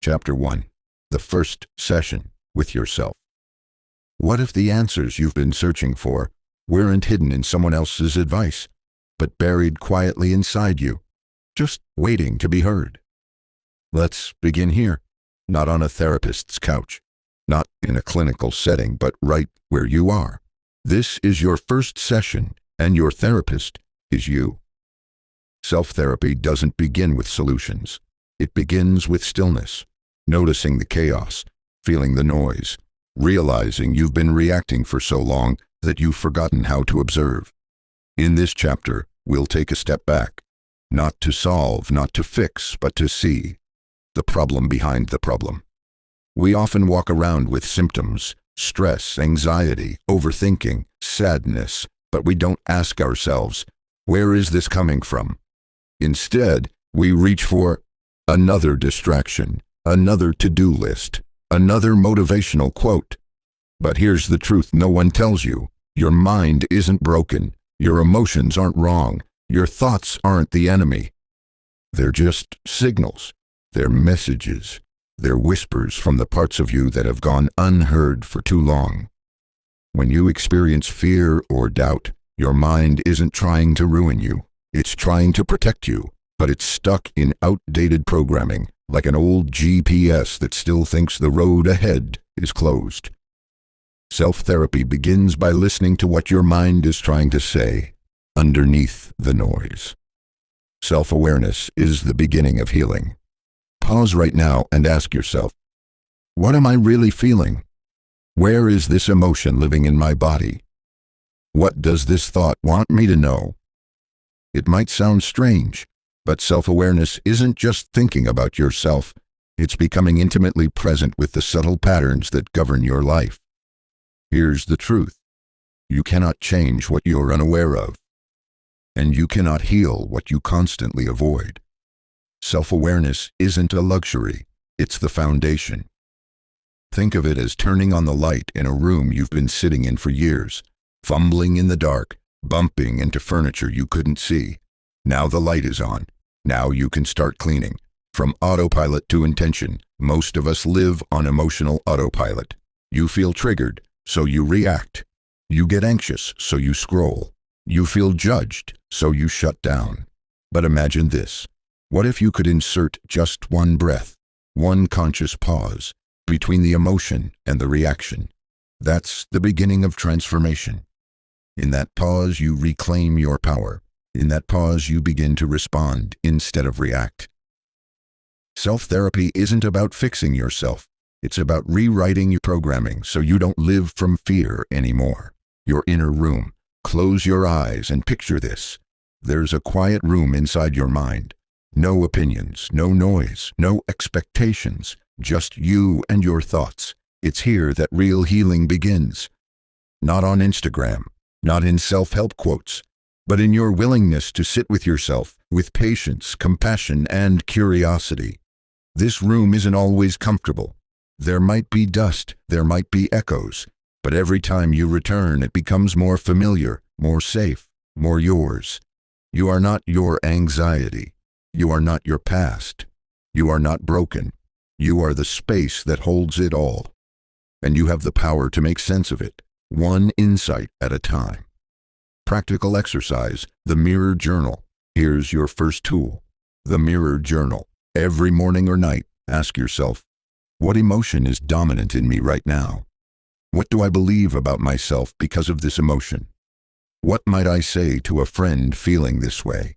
Chapter 1. The first session with yourself. What if the answers you've been searching for weren't hidden in someone else's advice, but buried quietly inside you, just waiting to be heard? Let's begin here, not on a therapist's couch, not in a clinical setting, but right where you are. This is your first session, and your therapist is you. Self-therapy doesn't begin with solutions. It begins with stillness, noticing the chaos, feeling the noise, realizing you've been reacting for so long that you've forgotten how to observe. In this chapter, we'll take a step back, not to solve, not to fix, but to see the problem behind the problem. We often walk around with symptoms, stress, anxiety, overthinking, sadness, but we don't ask ourselves, where is this coming from? Instead, we reach for another distraction, another to-do list, another motivational quote. But here's the truth no one tells you. Your mind isn't broken. Your emotions aren't wrong. Your thoughts aren't the enemy. They're just signals. They're messages. They're whispers from the parts of you that have gone unheard for too long. When you experience fear or doubt, your mind isn't trying to ruin you. It's trying to protect you, but it's stuck in outdated programming, like an old GPS that still thinks the road ahead is closed. Self-therapy begins by listening to what your mind is trying to say underneath the noise. Self-awareness is the beginning of healing. Pause right now and ask yourself, what am I really feeling? Where is this emotion living in my body? What does this thought want me to know? It might sound strange, but self-awareness isn't just thinking about yourself. It's becoming intimately present with the subtle patterns that govern your life. Here's the truth. You cannot change what you're unaware of, and you cannot heal what you constantly avoid. Self-awareness isn't a luxury, it's the foundation. Think of it as turning on the light in a room you've been sitting in for years, fumbling in the dark, bumping into furniture you couldn't see. Now the light is on. Now you can start cleaning. From autopilot to intention, most of us live on emotional autopilot. You feel triggered, so you react. You get anxious, so you scroll. You feel judged, so you shut down. But imagine this. What if you could insert just one breath, one conscious pause between the emotion and the reaction? That's the beginning of transformation. In that pause, you reclaim your power. In that pause, you begin to respond instead of react. Self-therapy isn't about fixing yourself. It's about rewriting your programming so you don't live from fear anymore. Your inner room. Close your eyes and picture this. There's a quiet room inside your mind. No opinions, no noise, no expectations, just you and your thoughts. It's here that real healing begins. Not on Instagram, not in self-help quotes, but in your willingness to sit with yourself with patience, compassion, and curiosity. This room isn't always comfortable. There might be dust, there might be echoes, but every time you return, it becomes more familiar, more safe, more yours. You are not your anxiety. You are not your past. You are not broken. You are the space that holds it all. And you have the power to make sense of it, one insight at a time. Practical exercise, the mirror journal. Here's your first tool, the mirror journal. Every morning or night, ask yourself, what emotion is dominant in me right now? What do I believe about myself because of this emotion? What might I say to a friend feeling this way?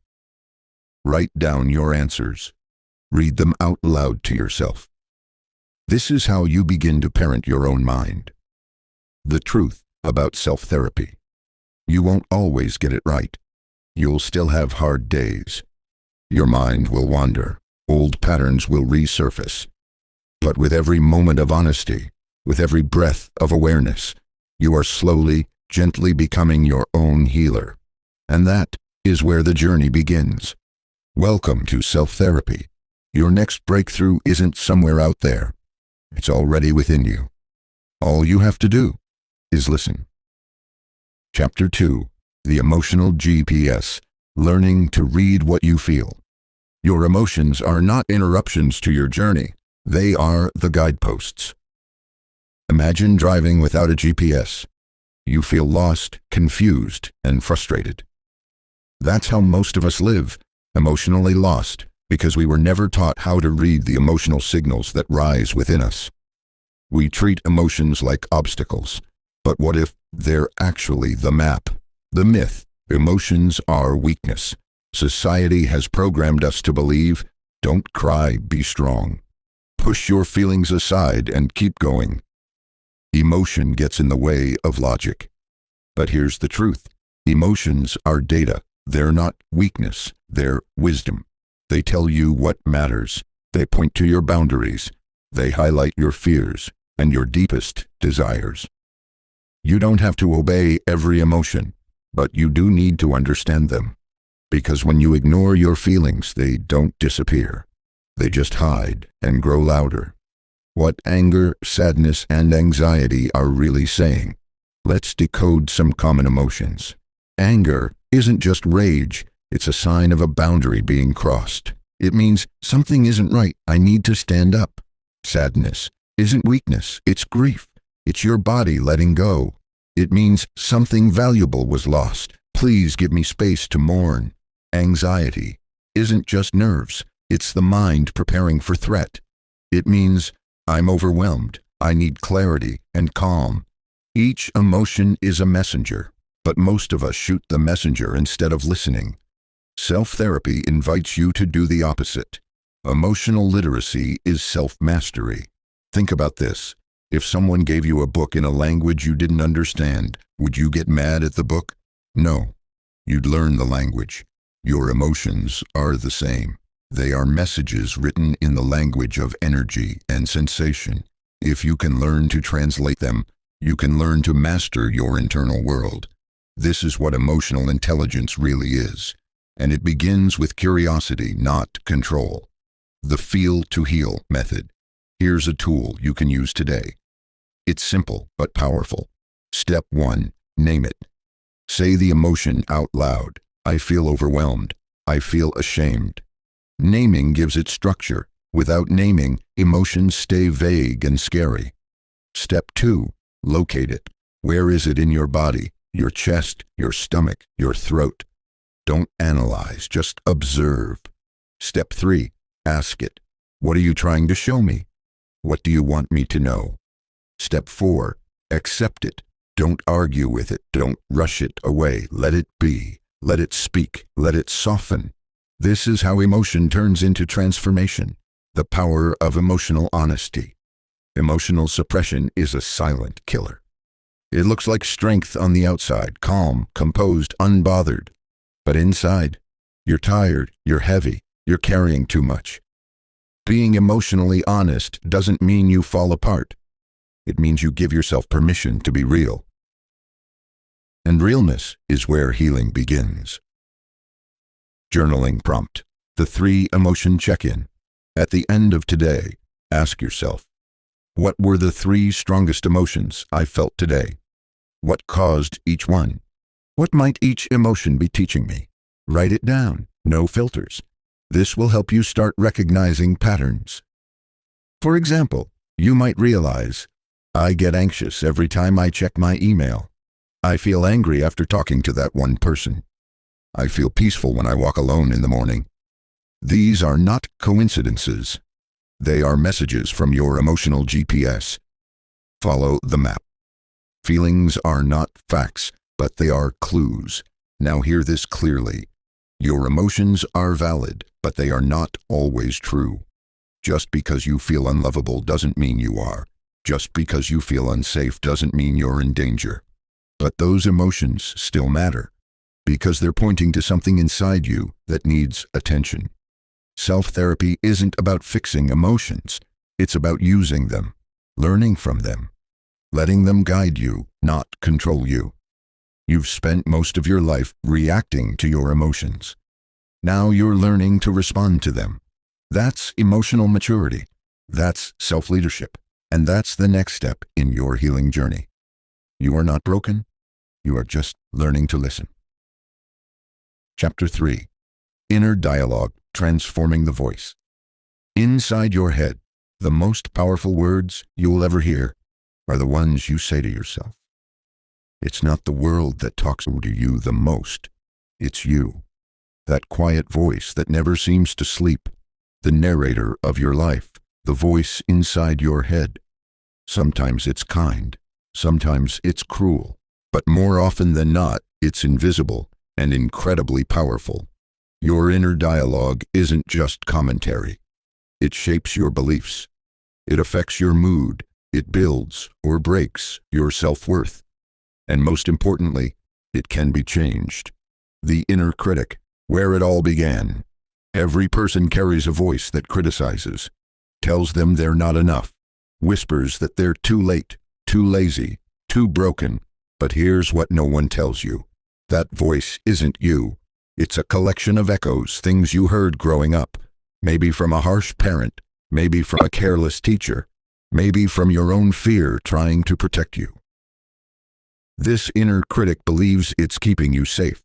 Write down your answers. Read them out loud to yourself. This is how you begin to parent your own mind. The truth about self-therapy. You won't always get it right. You'll still have hard days. Your mind will wander. Old patterns will resurface. But with every moment of honesty, with every breath of awareness, you are slowly, gently becoming your own healer. And that is where the journey begins. Welcome to self-therapy. Your next breakthrough isn't somewhere out there. It's already within you. All you have to do is listen. Chapter 2. The Emotional GPS. Learning to read what you feel. Your emotions are not interruptions to your journey. They are the guideposts. Imagine driving without a GPS. You feel lost, confused, and frustrated. That's how most of us live, emotionally lost, because we were never taught how to read the emotional signals that rise within us. We treat emotions like obstacles, but what if they're actually the map, the myth? Emotions are weakness. Society has programmed us to believe, don't cry, be strong. Push your feelings aside and keep going. Emotion gets in the way of logic. But here's the truth. Emotions are data. They're not weakness. They're wisdom. They tell you what matters. They point to your boundaries. They highlight your fears and your deepest desires. You don't have to obey every emotion, but you do need to understand them. Because when you ignore your feelings, they don't disappear. They just hide and grow louder. What anger, sadness, and anxiety are really saying? Let's decode some common emotions. Anger isn't just rage. It's a sign of a boundary being crossed. It means something isn't right. I need to stand up. Sadness isn't weakness. It's grief. It's your body letting go. It means something valuable was lost. Please give me space to mourn. Anxiety isn't just nerves. It's the mind preparing for threat. It means I'm overwhelmed. I need clarity and calm. Each emotion is a messenger, but most of us shoot the messenger instead of listening. Self-therapy invites you to do the opposite. Emotional literacy is self-mastery. Think about this. If someone gave you a book in a language you didn't understand, would you get mad at the book? No. You'd learn the language. Your emotions are the same. They are messages written in the language of energy and sensation. If you can learn to translate them, you can learn to master your internal world. This is what emotional intelligence really is. And it begins with curiosity, not control. The feel to heal method. Here's a tool you can use today. It's simple but powerful. Step 1. Name it. Say the emotion out loud. I feel overwhelmed. I feel ashamed. Naming gives it structure. Without naming, emotions stay vague and scary. Step 2. Locate it. Where is it in your body? Your chest, your stomach, your throat. Don't analyze, just observe. Step 3. Ask it. What are you trying to show me? What do you want me to know? Step 4. Accept it. Don't argue with it. Don't rush it away. Let it be. Let it speak. Let it soften. This is how emotion turns into transformation. The power of emotional honesty. Emotional suppression is a silent killer. It looks like strength on the outside, calm, composed, unbothered. But inside, you're tired, you're heavy, you're carrying too much. Being emotionally honest doesn't mean you fall apart. It means you give yourself permission to be real. And realness is where healing begins. Journaling prompt. The 3 emotion check-in. At the end of today, ask yourself, what were the 3 strongest emotions I felt today? What caused each one? What might each emotion be teaching me? Write it down. No filters. This will help you start recognizing patterns. For example, you might realize, I get anxious every time I check my email. I feel angry after talking to that one person. I feel peaceful when I walk alone in the morning. These are not coincidences. They are messages from your emotional GPS. Follow the map. Feelings are not facts, but they are clues. Now hear this clearly. Your emotions are valid, but they are not always true. Just because you feel unlovable doesn't mean you are. Just because you feel unsafe doesn't mean you're in danger. But those emotions still matter, because they're pointing to something inside you that needs attention. Self-therapy isn't about fixing emotions. It's about using them, learning from them, letting them guide you, not control you. You've spent most of your life reacting to your emotions. Now you're learning to respond to them. That's emotional maturity. That's self-leadership. And that's the next step in your healing journey. You are not broken. You are just learning to listen. Chapter 3. Inner Dialogue, Transforming the Voice. Inside your head, The most powerful words you will ever hear are the ones you say to yourself. It's not the world that talks to you the most. It's you. That quiet voice that never seems to sleep. The narrator of your life. The voice inside your head. Sometimes it's kind. Sometimes it's cruel. But more often than not, it's invisible and incredibly powerful. Your inner dialogue isn't just commentary. It shapes your beliefs. It affects your mood. It builds or breaks your self-worth. And most importantly, it can be changed. The inner critic, where it all began. Every person carries a voice that criticizes, tells them they're not enough, whispers that they're too late, too lazy, too broken. But here's what no one tells you. That voice isn't you. It's a collection of echoes, things you heard growing up. Maybe from a harsh parent, maybe from a careless teacher, maybe from your own fear trying to protect you. This inner critic believes it's keeping you safe,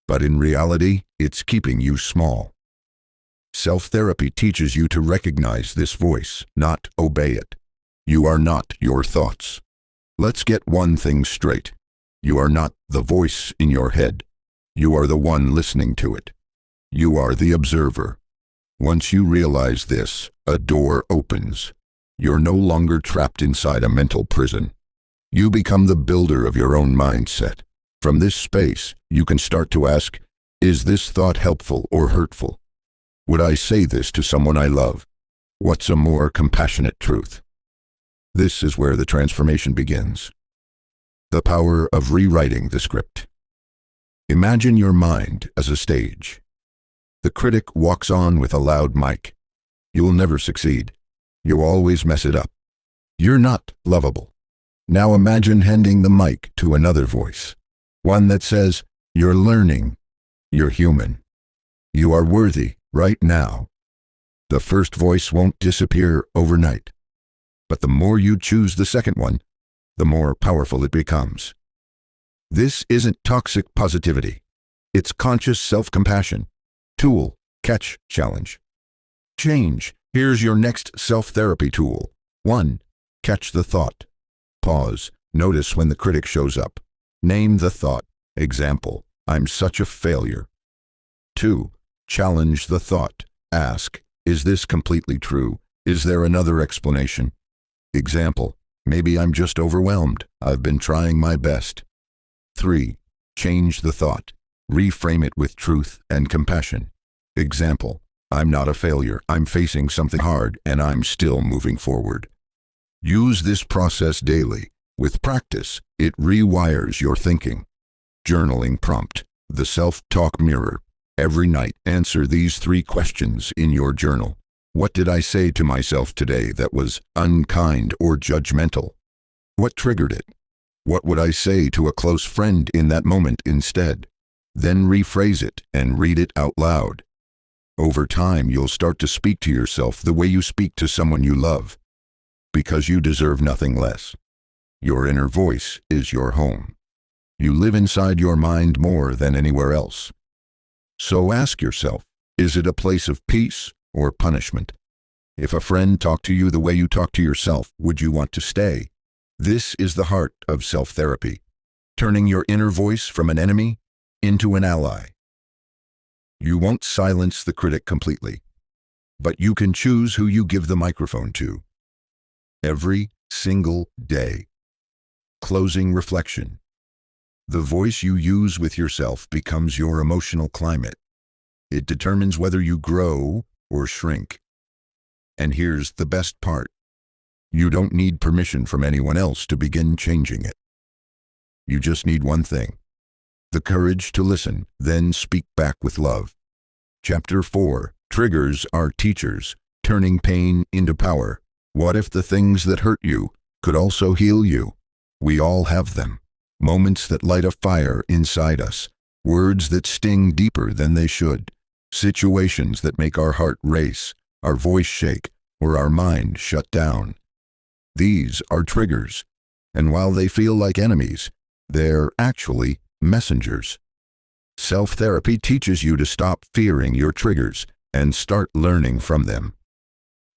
but in reality, it's keeping you small. Self-therapy teaches you to recognize this voice, not obey it. You are not your thoughts. Let's get one thing straight. You are not the voice in your head. You are the one listening to it. You are the observer. Once you realize this, a door opens. You're no longer trapped inside a mental prison. You become the builder of your own mindset. From this space, you can start to ask, is this thought helpful or hurtful? Would I say this to someone I love? What's a more compassionate truth? This is where the transformation begins. The power of rewriting the script. Imagine your mind as a stage. The critic walks on with a loud mic. You'll never succeed. You'll always mess it up. You're not lovable. Now imagine handing the mic to another voice. One that says, you're learning. You're human. You are worthy right now. The first voice won't disappear overnight. But the more you choose the second one, the more powerful it becomes. This isn't toxic positivity. It's conscious self-compassion. Tool, catch, challenge. Change. Here's your next self-therapy tool. 1. Catch the thought. Pause. Notice when the critic shows up. Name the thought. Example, I'm such a failure. 2. Challenge the thought. Ask, is this completely true? Is there another explanation? Example, maybe I'm just overwhelmed. I've been trying my best. 3. Change the thought. Reframe it with truth and compassion. Example, I'm not a failure. I'm facing something hard and I'm still moving forward. Use this process daily. With practice, it rewires your thinking. Journaling prompt. The self-talk mirror. Every night, answer these 3 questions in your journal. What did I say to myself today that was unkind or judgmental? What triggered it? What would I say to a close friend in that moment instead? Then rephrase it and read it out loud. Over time, you'll start to speak to yourself the way you speak to someone you love, because you deserve nothing less. Your inner voice is your home. You live inside your mind more than anywhere else. So ask yourself, is it a place of peace or punishment? If a friend talked to you the way you talk to yourself, would you want to stay? This is the heart of self-therapy, turning your inner voice from an enemy into an ally. You won't silence the critic completely, but you can choose who you give the microphone to. Every single day. Closing reflection. The voice you use with yourself becomes your emotional climate. It determines whether you grow or shrink. And here's the best part. You don't need permission from anyone else to begin changing it. You just need one thing. The courage to listen, then speak back with love. Chapter 4. Triggers are teachers, turning pain into power. What if the things that hurt you could also heal you? We all have them. Moments that light a fire inside us. Words that sting deeper than they should. Situations that make our heart race, our voice shake, or our mind shut down. These are triggers, and while they feel like enemies, they're actually messengers. Self-therapy teaches you to stop fearing your triggers and start learning from them.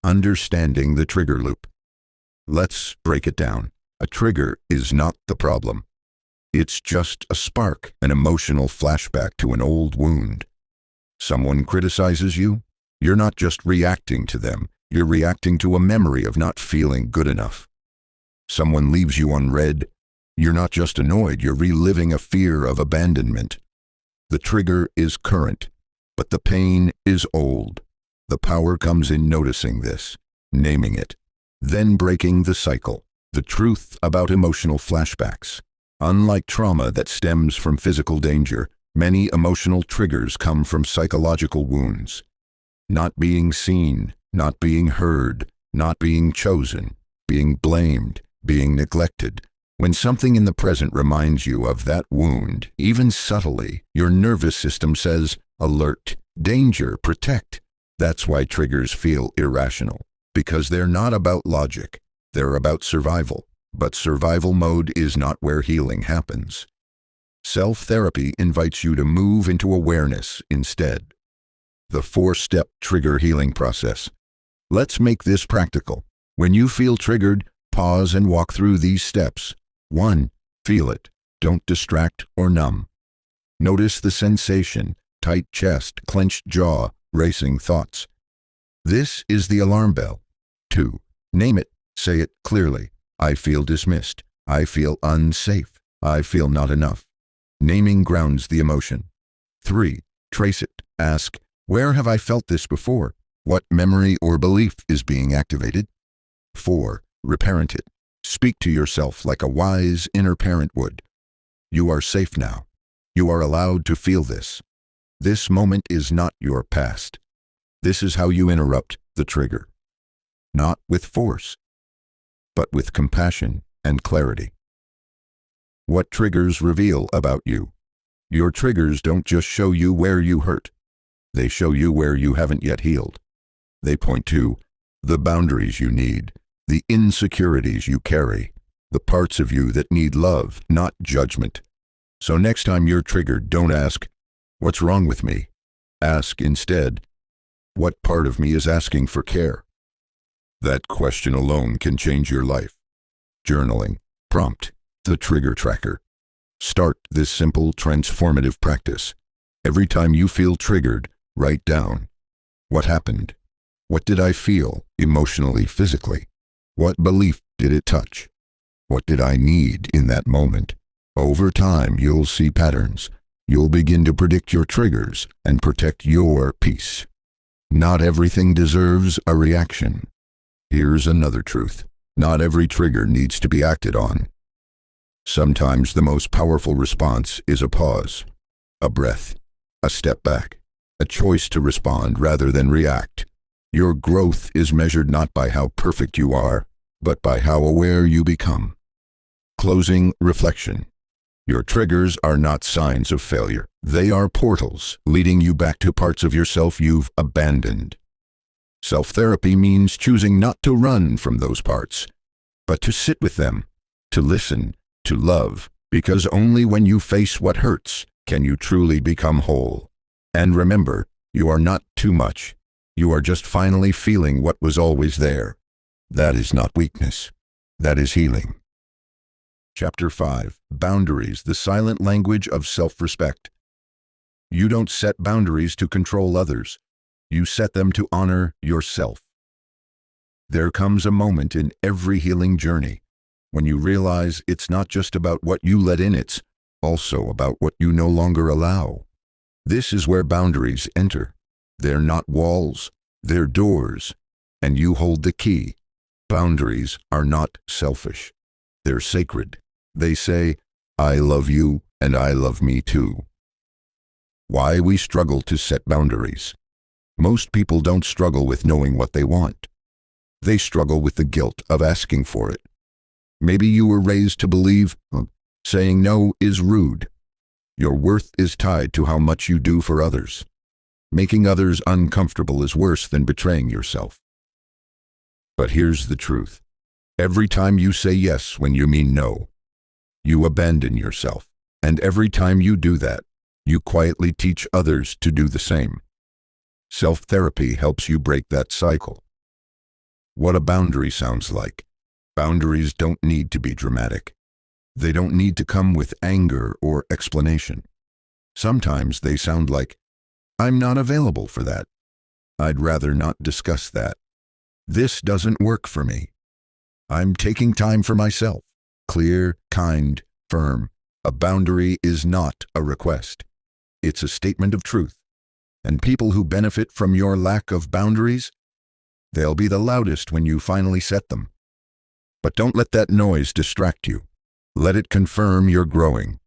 Understanding the trigger loop. Let's break it down. A trigger is not the problem. It's just a spark, an emotional flashback to an old wound. Someone criticizes you? You're not just reacting to them. You're reacting to a memory of not feeling good enough. Someone leaves you unread? You're not just annoyed. You're reliving a fear of abandonment. The trigger is current, but the pain is old. The power comes in noticing this, naming it, then breaking the cycle. The truth about emotional flashbacks. Unlike trauma that stems from physical danger, many emotional triggers come from psychological wounds. Not being seen, not being heard, not being chosen, being blamed, being neglected. When something in the present reminds you of that wound, even subtly, your nervous system says, alert, danger, protect. That's why triggers feel irrational, because they're not about logic. They're about survival. But survival mode is not where healing happens. Self-therapy invites you to move into awareness instead. The 4-step trigger healing process. Let's make this practical. When you feel triggered, pause and walk through these steps. 1. Feel it. Don't distract or numb. Notice the sensation, tight chest, clenched jaw, racing thoughts. This is the alarm bell. 2. Name it. Say it clearly. I feel dismissed. I feel unsafe. I feel not enough. Naming grounds the emotion. 3. Trace it. Ask, where have I felt this before? What memory or belief is being activated? 4. Reparent it. Speak to yourself like a wise inner parent would. You are safe now. You are allowed to feel this. This moment is not your past. This is how you interrupt the trigger. Not with force, but with compassion and clarity. What triggers reveal about you? Your triggers don't just show you where you hurt. They show you where you haven't yet healed. They point to the boundaries you need, the insecurities you carry, the parts of you that need love, not judgment. So next time you're triggered, don't ask, what's wrong with me? Ask instead, what part of me is asking for care? That question alone can change your life. Journaling. Prompt. The trigger tracker. Start this simple, transformative practice. Every time you feel triggered, write down, what happened? What did I feel, emotionally, physically? What belief did it touch? What did I need in that moment? Over time, you'll see patterns. You'll begin to predict your triggers and protect your peace. Not everything deserves a reaction. Here's another truth. Not every trigger needs to be acted on. Sometimes the most powerful response is a pause, a breath, a step back, a choice to respond rather than react. Your growth is measured not by how perfect you are, but by how aware you become. Closing reflection. Your triggers are not signs of failure. They are portals leading you back to parts of yourself you've abandoned. Self-therapy means choosing not to run from those parts, but to sit with them, to listen, to love, because only when you face what hurts can you truly become whole. And remember, you are not too much. You are just finally feeling what was always there. That is not weakness. That is healing. Chapter 5. Boundaries, the silent language of self-respect. You don't set boundaries to control others. You set them to honor yourself. There comes a moment in every healing journey when you realize it's not just about what you let in, it's also about what you no longer allow. This is where boundaries enter. They're not walls, they're doors, and you hold the key. Boundaries are not selfish. They're sacred. They say, I love you and I love me too. Why we struggle to set boundaries. Most people don't struggle with knowing what they want. They struggle with the guilt of asking for it. Maybe you were raised to believe saying no is rude. Your worth is tied to how much you do for others. Making others uncomfortable is worse than betraying yourself. But here's the truth. Every time you say yes when you mean no, you abandon yourself. And every time you do that, you quietly teach others to do the same. Self-therapy helps you break that cycle. what a boundary sounds like. Boundaries don't need to be dramatic. They don't need to come with anger or explanation. Sometimes they sound like, "I'm not available for that. I'd rather not discuss that. This doesn't work for me. I'm taking time for myself." Clear, kind, firm. A boundary is not a request. It's a statement of truth. And people who benefit from your lack of boundaries, they'll be the loudest when you finally set them. But don't let that noise distract you. Let it confirm you're growing.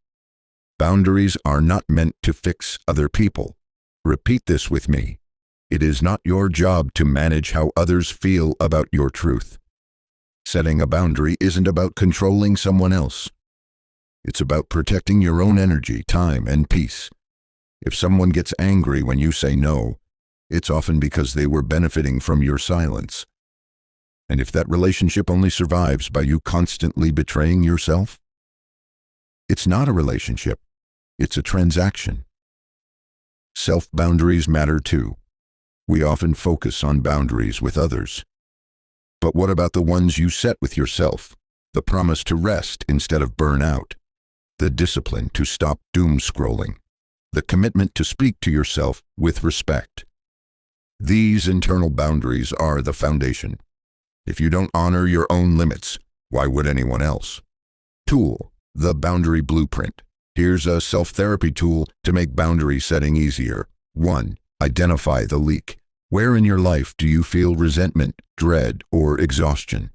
Boundaries are not meant to fix other people. Repeat this with me. It is not your job to manage how others feel about your truth. Setting a boundary isn't about controlling someone else. It's about protecting your own energy, time, and peace. If someone gets angry when you say no, it's often because they were benefiting from your silence. And if that relationship only survives by you constantly betraying yourself, it's not a relationship. It's a transaction. Self-boundaries matter too. We often focus on boundaries with others. But what about the ones you set with yourself? The promise to rest instead of burn out. The discipline to stop doom scrolling. The commitment to speak to yourself with respect. These internal boundaries are the foundation. If you don't honor your own limits, why would anyone else? Tool, the boundary blueprint. Here's a self-therapy tool to make boundary setting easier. 1. Identify the leak. Where in your life do you feel resentment, dread, or exhaustion?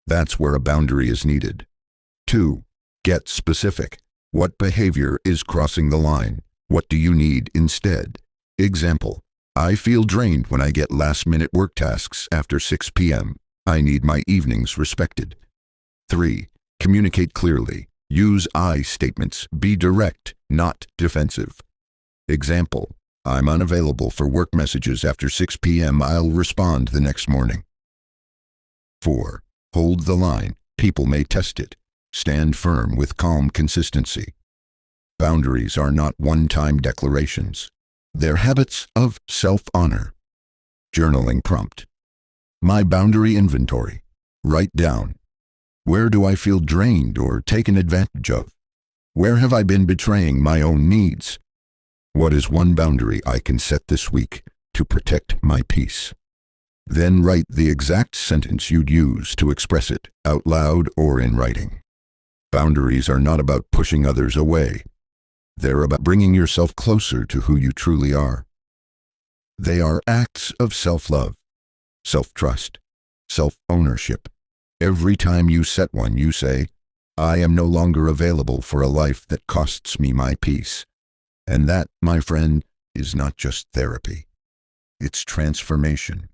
That's where a boundary is needed. 2. Get specific. What behavior is crossing the line? What do you need instead? Example, I feel drained when I get last-minute work tasks after 6 p.m. I need my evenings respected. 3. Communicate clearly. Use I statements. Be direct, not defensive. Example, I'm unavailable for work messages after 6 p.m. I'll respond the next morning. 4. Hold the line. People may test it. Stand firm with calm consistency. Boundaries are not one-time declarations. They're habits of self-honor. Journaling prompt. My boundary inventory. Write down. Where do I feel drained or taken advantage of? Where have I been betraying my own needs? What is one boundary I can set this week to protect my peace? Then write the exact sentence you'd use to express it, out loud or in writing. Boundaries are not about pushing others away. They're about bringing yourself closer to who you truly are. They are acts of self-love, self-trust, self-ownership. Every time you set one, you say, I am no longer available for a life that costs me my peace. And that, my friend, is not just therapy. It's transformation.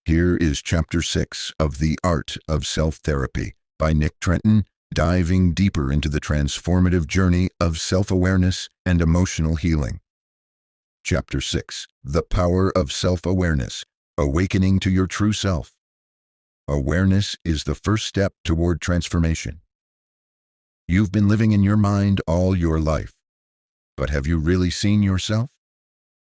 Here is Chapter 6 of The Art of Self-Therapy by Nick Trenton, diving deeper into the transformative journey of self-awareness and emotional healing. Chapter 6. The Power of Self-Awareness, Awakening to Your True Self. Awareness is the first step toward transformation. You've been living in your mind all your life, but have you really seen yourself?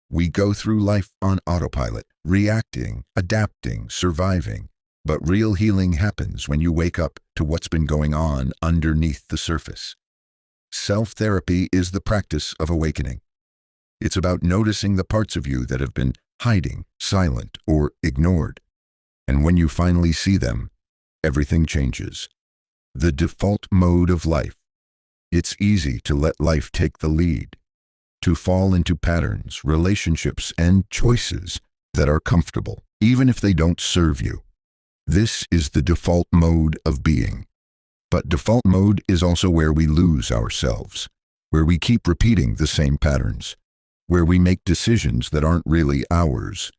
We go through life on autopilot, reacting, adapting, surviving, but real healing happens when you wake up to what's been going on underneath the surface. Self-therapy is the practice of awakening. It's about noticing the parts of you that have been hiding, silent, or ignored. And when you finally see them, everything changes. The default mode of life. It's easy to let life take the lead, to fall into patterns, relationships, and choices that are comfortable, even if they don't serve you. This is the default mode of being. But default mode is also where we lose ourselves, where we keep repeating the same patterns, where we make decisions that aren't really ours.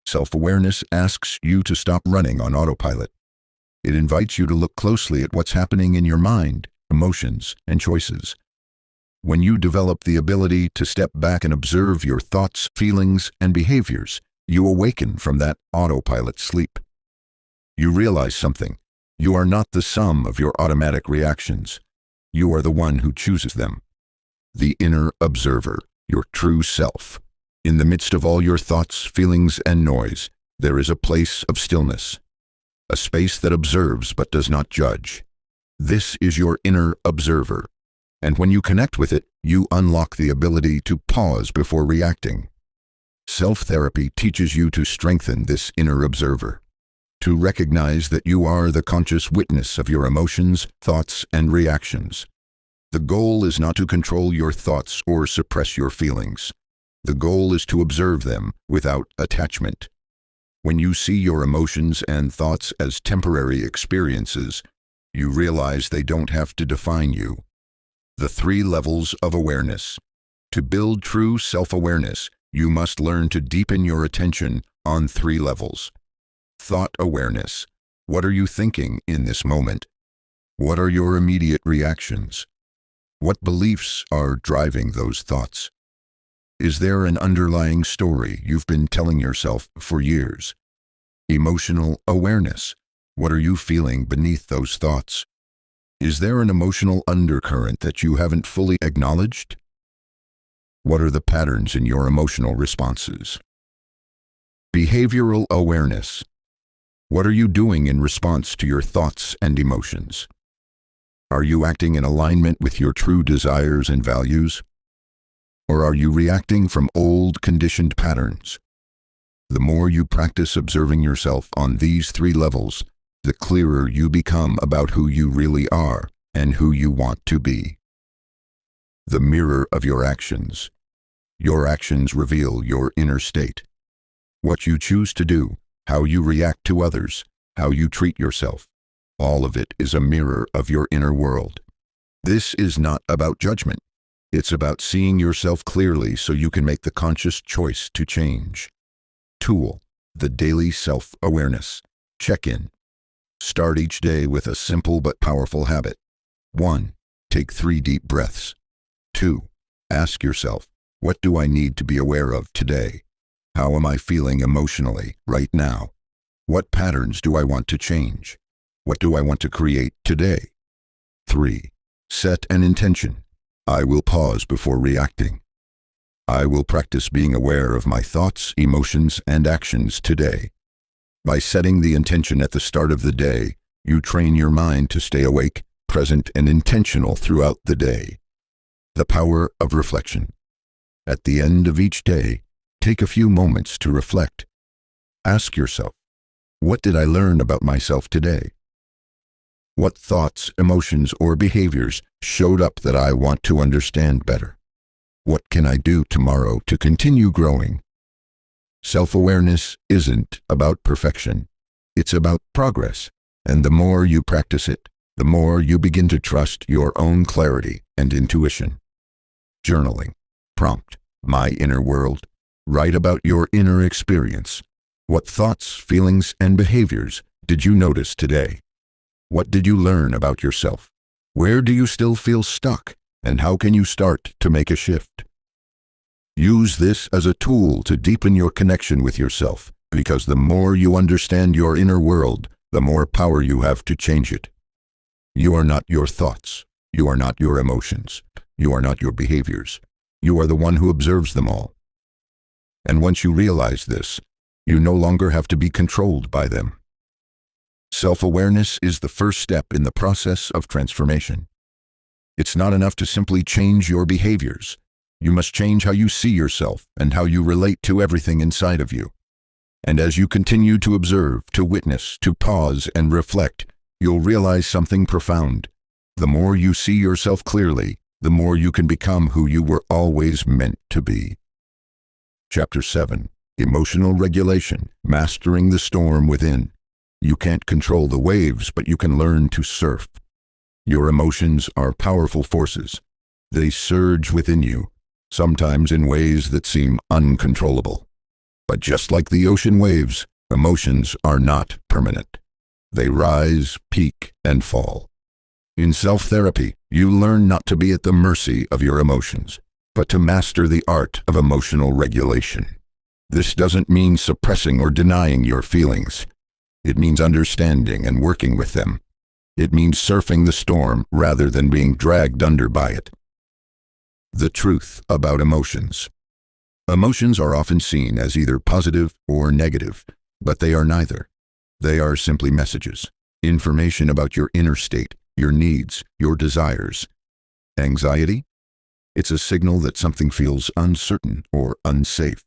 Self-awareness asks you to stop running on autopilot. It invites you to look closely at what's happening in your mind, emotions, and choices. When you develop the ability to step back and observe your thoughts, feelings, and behaviors, you awaken from that autopilot sleep. You realize something. You are not the sum of your automatic reactions. You are the one who chooses them. The inner observer, your true self. In the midst of all your thoughts, feelings, and noise, there is a place of stillness. a space that observes but does not judge. This is your inner observer, and when you connect with it, you unlock the ability to pause before reacting. Self-therapy teaches you to strengthen this inner observer, to recognize that you are the conscious witness of your emotions, thoughts, and reactions. The goal is not to control your thoughts or suppress your feelings. The goal is to observe them without attachment. When you see your emotions and thoughts as temporary experiences, you realize they don't have to define you. The 3 levels of awareness. To build true self-awareness, you must learn to deepen your attention on 3 levels. Thought awareness. What are you thinking in this moment? What are your immediate reactions? What beliefs are driving those thoughts? Is there an underlying story you've been telling yourself for years? Emotional awareness. What are you feeling beneath those thoughts? Is there an emotional undercurrent that you haven't fully acknowledged? What are the patterns in your emotional responses? Behavioral awareness. What are you doing in response to your thoughts and emotions? Are you acting in alignment with your true desires and values? Or are you reacting from old conditioned patterns? The more you practice observing yourself on these 3 levels, the clearer you become about who you really are and who you want to be. The mirror of your actions. Your actions reveal your inner state. What you choose to do, how you react to others, how you treat yourself, all of it is a mirror of your inner world. This is not about judgment. It's about seeing yourself clearly so you can make the conscious choice to change. Tool. The daily self-awareness. Check-in. Start each day with a simple but powerful habit. 1. Take 3 deep breaths. 2. Ask yourself, what do I need to be aware of today? How am I feeling emotionally right now? What patterns do I want to change? What do I want to create today? 3. Set an intention. I will pause before reacting. I will practice being aware of my thoughts, emotions, and actions today. By setting the intention at the start of the day, you train your mind to stay awake, present, and intentional throughout the day. The power of reflection. At the end of each day, take a few moments to reflect. Ask yourself, what did I learn about myself today? What thoughts, emotions, or behaviors showed up that I want to understand better? What can I do tomorrow to continue growing? Self-awareness isn't about perfection. It's about progress. And the more you practice it, the more you begin to trust your own clarity and intuition. Journaling. Prompt. My inner world. Write about your inner experience. What thoughts, feelings, and behaviors did you notice today? What did you learn about yourself? Where do you still feel stuck? And how can you start to make a shift? Use this as a tool to deepen your connection with yourself, because the more you understand your inner world, the more power you have to change it. You are not your thoughts. You are not your emotions. You are not your behaviors. You are the one who observes them all. And once you realize this, you no longer have to be controlled by them. Self-awareness is the first step in the process of transformation. It's not enough to simply change your behaviors. You must change how you see yourself and how you relate to everything inside of you. And as you continue to observe, to witness, to pause and reflect, you'll realize something profound. The more you see yourself clearly, the more you can become who you were always meant to be. Chapter 7. Emotional Regulation. Mastering the Storm Within. You can't control the waves, but you can learn to surf. Your emotions are powerful forces. They surge within you, sometimes in ways that seem uncontrollable. But just like the ocean waves, emotions are not permanent. They rise, peak, and fall. In self-therapy, you learn not to be at the mercy of your emotions, but to master the art of emotional regulation. This doesn't mean suppressing or denying your feelings. It means understanding and working with them. It means surfing the storm rather than being dragged under by it. The truth about emotions. Emotions are often seen as either positive or negative, but they are neither. They are simply messages, information about your inner state, your needs, your desires. Anxiety? It's a signal that something feels uncertain or unsafe.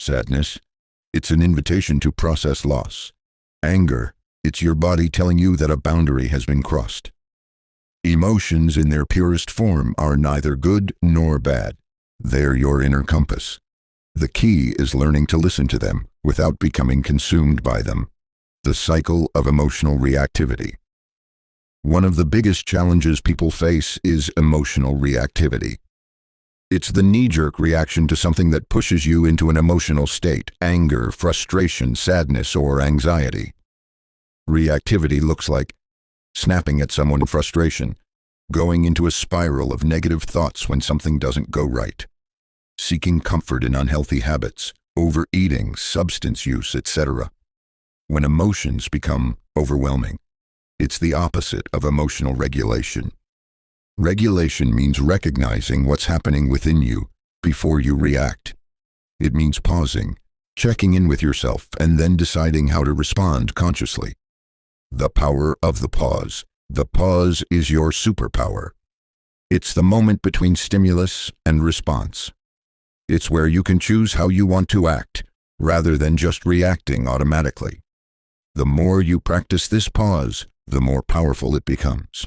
Sadness? It's an invitation to process loss. Anger? It's your body telling you that a boundary has been crossed. Emotions in their purest form are neither good nor bad. They're your inner compass. The key is learning to listen to them without becoming consumed by them. The cycle of emotional reactivity. One of the biggest challenges people face is emotional reactivity. It's the knee-jerk reaction to something that pushes you into an emotional state: anger, frustration, sadness, or anxiety. Reactivity looks like snapping at someone in frustration, going into a spiral of negative thoughts when something doesn't go right, seeking comfort in unhealthy habits, overeating, substance use, etc. When emotions become overwhelming, it's the opposite of emotional regulation. Regulation means recognizing what's happening within you before you react. It means pausing, checking in with yourself, and then deciding how to respond consciously. The power of the pause. The pause is your superpower. It's the moment between stimulus and response. It's where you can choose how you want to act, rather than just reacting automatically. The more you practice this pause, the more powerful it becomes.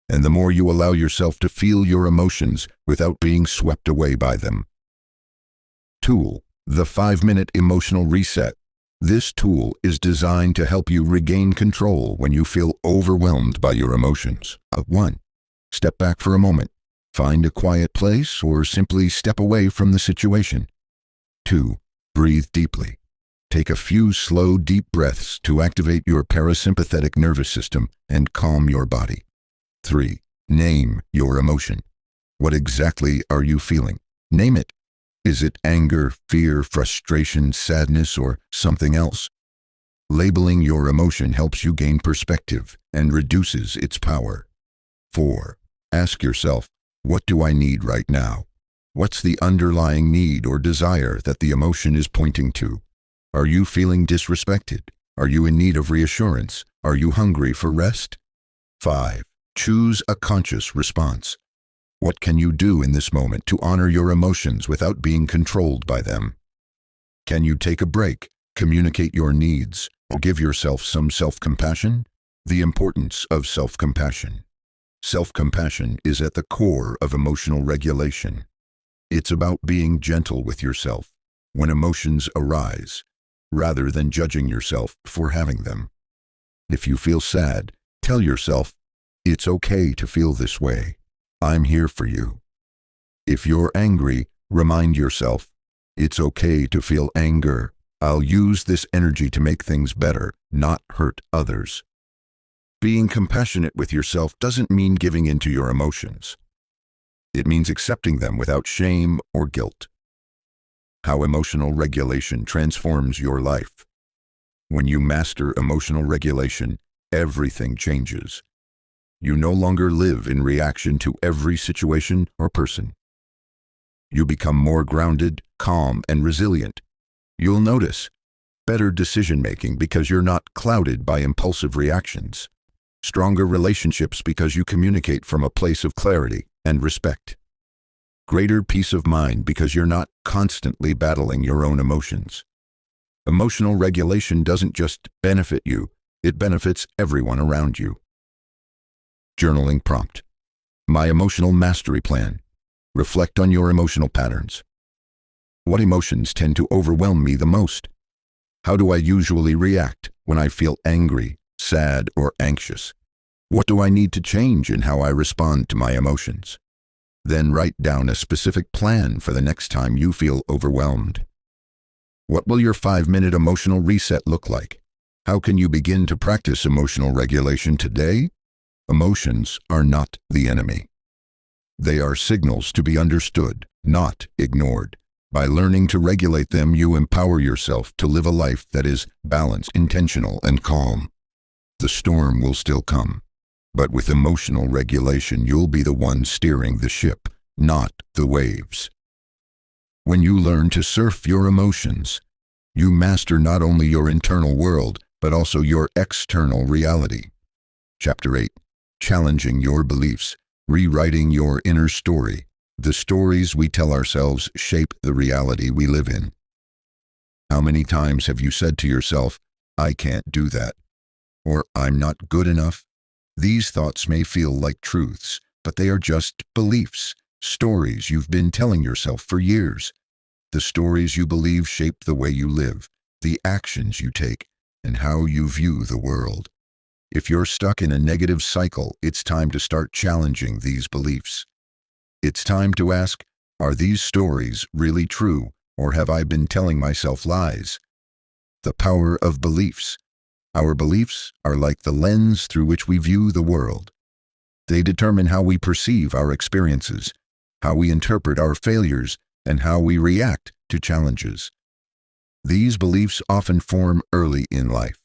And the more you allow yourself to feel your emotions without being swept away by them. Tool: the 5-minute emotional reset. This tool is designed to help you regain control when you feel overwhelmed by your emotions. 1. Step back for a moment. Find a quiet place or simply step away from the situation. 2. Breathe deeply. Take a few slow, deep breaths to activate your parasympathetic nervous system and calm your body. 3. Name your emotion. What exactly are you feeling? Name it. Is it anger, fear, frustration, sadness, or something else? Labeling your emotion helps you gain perspective and reduces its power. 4. Ask yourself, what do I need right now? What's the underlying need or desire that the emotion is pointing to? Are you feeling disrespected? Are you in need of reassurance? Are you hungry for rest? 5. Choose a conscious response. What can you do in this moment to honor your emotions without being controlled by them? Can you take a break, communicate your needs, or give yourself some self-compassion? The importance of self-compassion. Self-compassion is at the core of emotional regulation. It's about being gentle with yourself when emotions arise, rather than judging yourself for having them. If you feel sad, tell yourself, it's okay to feel this way. I'm here for you. If you're angry, remind yourself, it's okay to feel anger. I'll use this energy to make things better, not hurt others. Being compassionate with yourself doesn't mean giving in to your emotions. It means accepting them without shame or guilt. How emotional regulation transforms your life. When you master emotional regulation, everything changes. You no longer live in reaction to every situation or person. You become more grounded, calm, and resilient. You'll notice better decision-making because you're not clouded by impulsive reactions. Stronger relationships because you communicate from a place of clarity and respect. Greater peace of mind because you're not constantly battling your own emotions. Emotional regulation doesn't just benefit you, it benefits everyone around you. Journaling prompt. My emotional mastery plan. Reflect on your emotional patterns. What emotions tend to overwhelm me the most? How do I usually react when I feel angry, sad, or anxious? What do I need to change in how I respond to my emotions? Then write down a specific plan for the next time you feel overwhelmed. What will your 5-minute emotional reset look like? How can you begin to practice emotional regulation today? Emotions are not the enemy. They are signals to be understood, not ignored. By learning to regulate them, you empower yourself to live a life that is balanced, intentional, and calm. The storm will still come, but with emotional regulation, you'll be the one steering the ship, not the waves. When you learn to surf your emotions, you master not only your internal world, but also your external reality. Chapter 8. Challenging your beliefs, rewriting your inner story. The stories we tell ourselves shape the reality we live in. How many times have you said to yourself, "I can't do that," or "I'm not good enough"? These thoughts may feel like truths, but they are just beliefs, stories you've been telling yourself for years. The stories you believe shape the way you live, the actions you take, and how you view the world. If you're stuck in a negative cycle, it's time to start challenging these beliefs. It's time to ask, are these stories really true, or have I been telling myself lies? The power of beliefs. Our beliefs are like the lens through which we view the world. They determine how we perceive our experiences, how we interpret our failures, and how we react to challenges. These beliefs often form early in life,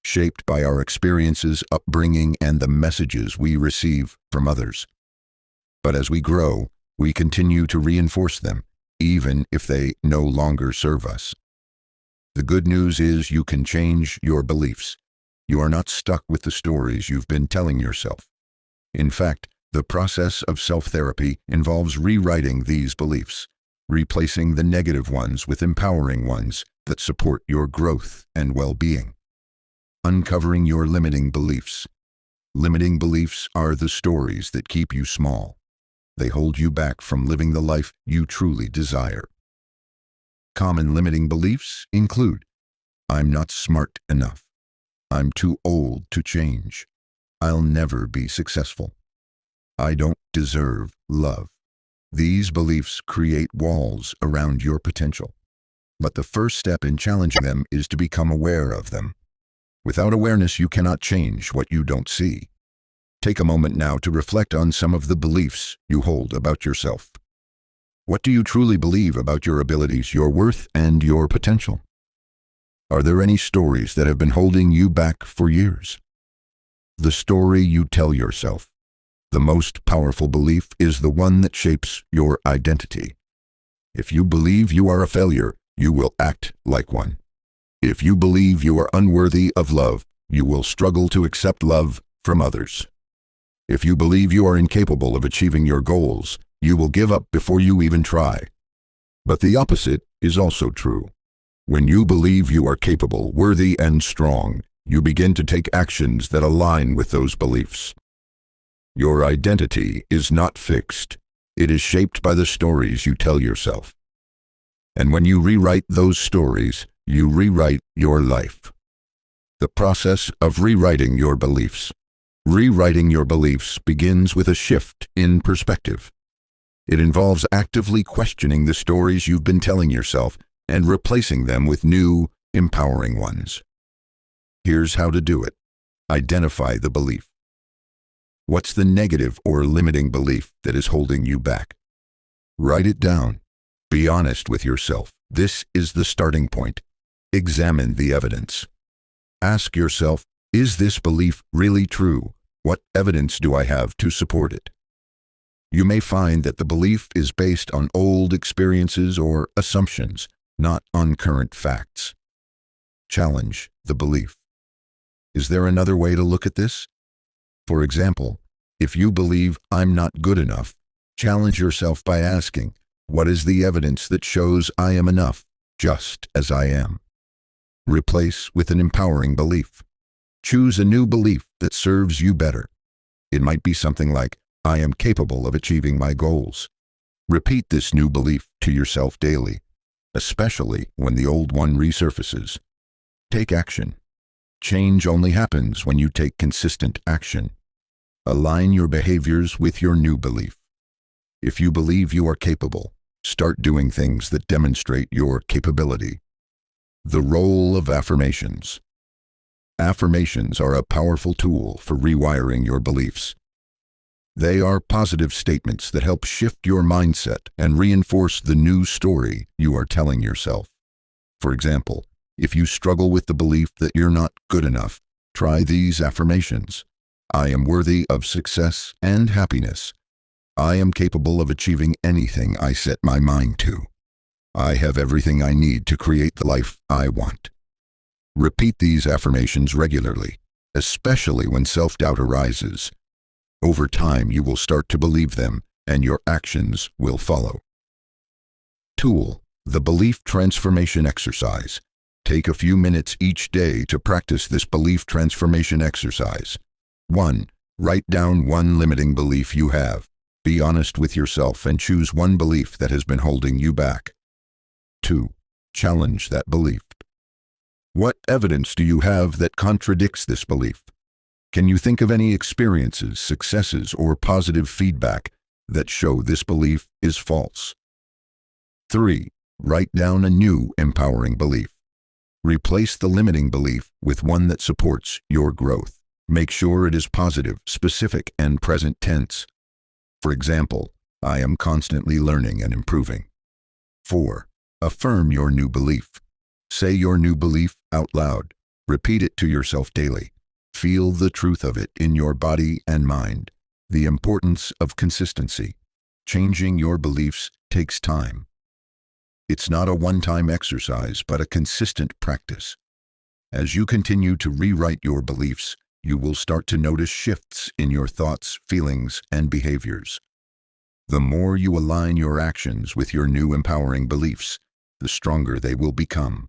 shaped by our experiences, upbringing, and the messages we receive from others. But as we grow, we continue to reinforce them, even if they no longer serve us. The good news is you can change your beliefs. You are not stuck with the stories you've been telling yourself. In fact, the process of self-therapy involves rewriting these beliefs, replacing the negative ones with empowering ones that support your growth and well-being. Uncovering your limiting beliefs. Limiting beliefs are the stories that keep you small. They hold you back from living the life you truly desire. Common limiting beliefs include, I'm not smart enough. I'm too old to change. I'll never be successful. I don't deserve love. These beliefs create walls around your potential. But the first step in challenging them is to become aware of them. Without awareness, you cannot change what you don't see. Take a moment now to reflect on some of the beliefs you hold about yourself. What do you truly believe about your abilities, your worth, and your potential? Are there any stories that have been holding you back for years? The story you tell yourself. The most powerful belief is the one that shapes your identity. If you believe you are a failure, you will act like one. If you believe you are unworthy of love, you will struggle to accept love from others. If you believe you are incapable of achieving your goals, you will give up before you even try. But the opposite is also true. When you believe you are capable, worthy, and strong, you begin to take actions that align with those beliefs. Your identity is not fixed. It is shaped by the stories you tell yourself. And when you rewrite those stories, you rewrite your life. The process of rewriting your beliefs. Rewriting your beliefs begins with a shift in perspective. It involves actively questioning the stories you've been telling yourself and replacing them with new, empowering ones. Here's how to do it. Identify the belief. What's the negative or limiting belief that is holding you back? Write it down. Be honest with yourself. This is the starting point. Examine the evidence. Ask yourself, is this belief really true? What evidence do I have to support it? You may find that the belief is based on old experiences or assumptions, not on current facts. Challenge the belief. Is there another way to look at this? For example, if you believe I'm not good enough, challenge yourself by asking, what is the evidence that shows I am enough, just as I am? Replace with an empowering belief. Choose a new belief that serves you better. It might be something like, I am capable of achieving my goals. Repeat this new belief to yourself daily, especially when the old one resurfaces. Take action. Change only happens when you take consistent action. Align your behaviors with your new belief. If you believe you are capable, start doing things that demonstrate your capability. The role of affirmations. Affirmations are a powerful tool for rewiring your beliefs. They are positive statements that help shift your mindset and reinforce the new story you are telling yourself. For example, if you struggle with the belief that you're not good enough, try these affirmations. I am worthy of success and happiness. I am capable of achieving anything I set my mind to. I have everything I need to create the life I want. Repeat these affirmations regularly, especially when self-doubt arises. Over time, you will start to believe them, and your actions will follow. Tool: the belief transformation exercise. Take a few minutes each day to practice this belief transformation exercise. 1. Write down one limiting belief you have. Be honest with yourself and choose one belief that has been holding you back. 2. Challenge that belief. What evidence do you have that contradicts this belief? Can you think of any experiences, successes, or positive feedback that show this belief is false? 3. Write down a new empowering belief. Replace the limiting belief with one that supports your growth. Make sure it is positive, specific, and present tense. For example, I am constantly learning and improving. 4. Affirm your new belief. Say your new belief out loud. Repeat it to yourself daily. Feel the truth of it in your body and mind. The importance of consistency. Changing your beliefs takes time. It's not a one-time exercise, but a consistent practice. As you continue to rewrite your beliefs, you will start to notice shifts in your thoughts, feelings, and behaviors. The more you align your actions with your new empowering beliefs, the stronger they will become.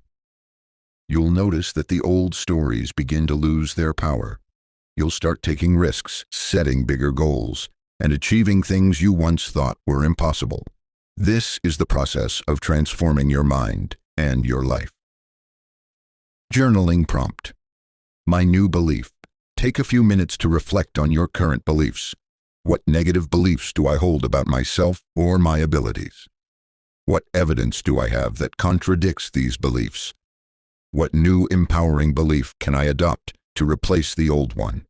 You'll notice that the old stories begin to lose their power. You'll start taking risks, setting bigger goals, and achieving things you once thought were impossible. This is the process of transforming your mind and your life. Journaling prompt. My new belief. Take a few minutes to reflect on your current beliefs. What negative beliefs do I hold about myself or my abilities? What evidence do I have that contradicts these beliefs? What new empowering belief can I adopt to replace the old one?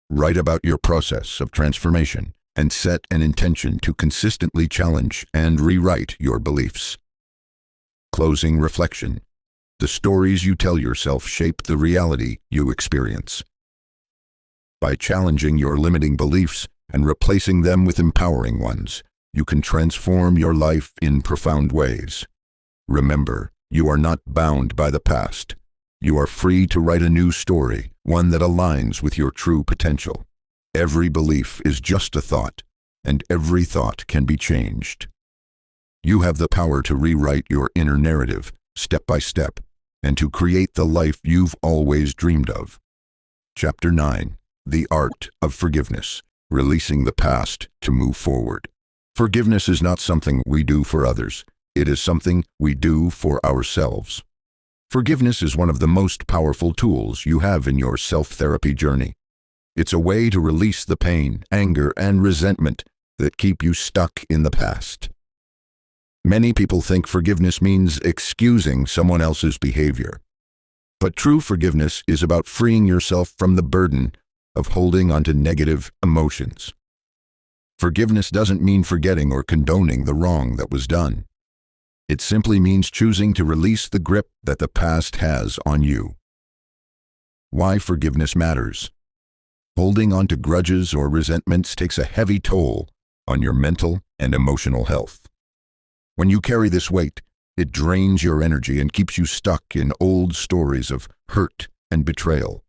Write about your process of transformation and set an intention to consistently challenge and rewrite your beliefs. Closing reflection. The stories you tell yourself shape the reality you experience. By challenging your limiting beliefs and replacing them with empowering ones, you can transform your life in profound ways. Remember, you are not bound by the past. You are free to write a new story, one that aligns with your true potential. Every belief is just a thought, and every thought can be changed. You have the power to rewrite your inner narrative, step by step, and to create the life you've always dreamed of. Chapter 9. The Art of Forgiveness. Releasing the past to move forward. Forgiveness is not something we do for others. It is something we do for ourselves. Forgiveness is one of the most powerful tools you have in your self-therapy journey. It's a way to release the pain, anger, and resentment that keep you stuck in the past. Many people think forgiveness means excusing someone else's behavior. But true forgiveness is about freeing yourself from the burden of holding onto negative emotions. Forgiveness doesn't mean forgetting or condoning the wrong that was done. It simply means choosing to release the grip that the past has on you. Why forgiveness matters. Holding on to grudges or resentments takes a heavy toll on your mental and emotional health. When you carry this weight, it drains your energy and keeps you stuck in old stories of hurt and betrayal.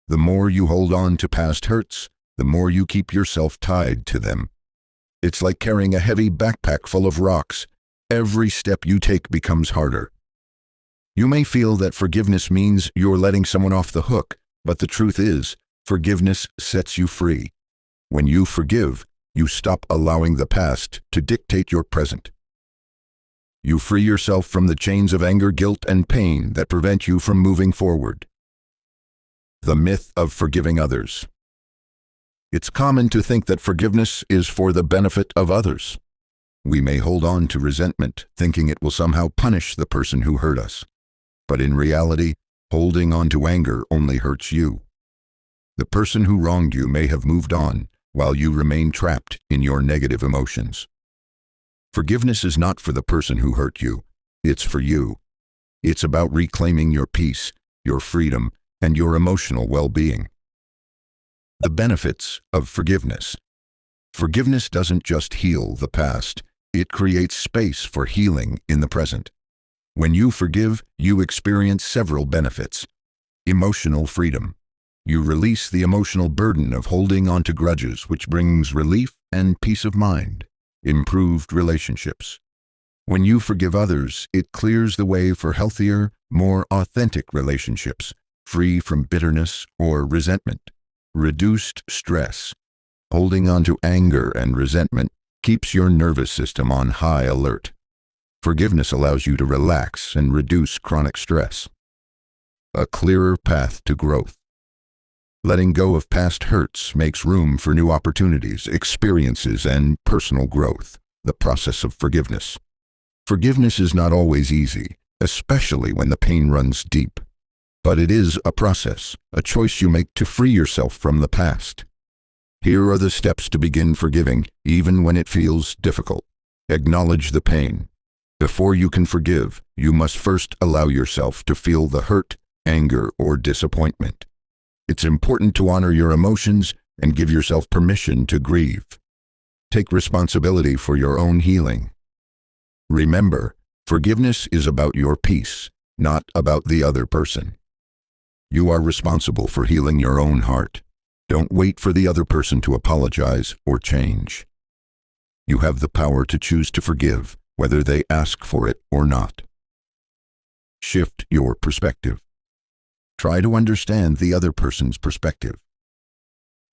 The more you hold on to past hurts, the more you keep yourself tied to them. It's like carrying a heavy backpack full of rocks. Every step you take becomes harder. You may feel that forgiveness means you're letting someone off the hook, but the truth is, forgiveness sets you free. When you forgive, you stop allowing the past to dictate your present. You free yourself from the chains of anger, guilt, and pain that prevent you from moving forward. The myth of forgiving others. It's common to think that forgiveness is for the benefit of others. We may hold on to resentment, thinking it will somehow punish the person who hurt us. But in reality, holding on to anger only hurts you. The person who wronged you may have moved on, while you remain trapped in your negative emotions. Forgiveness is not for the person who hurt you. It's for you. It's about reclaiming your peace, your freedom, and your emotional well-being. The benefits of forgiveness. Forgiveness doesn't just heal the past, it creates space for healing in the present. When you forgive, you experience several benefits. Emotional freedom. You release the emotional burden of holding on to grudges, which brings relief and peace of mind. Improved relationships. When you forgive others, it clears the way for healthier, more authentic relationships, free from bitterness or resentment. Reduced stress. Holding on to anger and resentment keeps your nervous system on high alert. Forgiveness allows you to relax and reduce chronic stress. A clearer path to growth. Letting go of past hurts makes room for new opportunities, experiences, and personal growth. The process of forgiveness. Forgiveness is not always easy, especially when the pain runs deep. But it is a process, a choice you make to free yourself from the past. Here are the steps to begin forgiving, even when it feels difficult. Acknowledge the pain. Before you can forgive, you must first allow yourself to feel the hurt, anger, or disappointment. It's important to honor your emotions and give yourself permission to grieve. Take responsibility for your own healing. Remember, forgiveness is about your peace, not about the other person. You are responsible for healing your own heart. Don't wait for the other person to apologize or change. You have the power to choose to forgive, whether they ask for it or not. Shift your perspective. Try to understand the other person's perspective.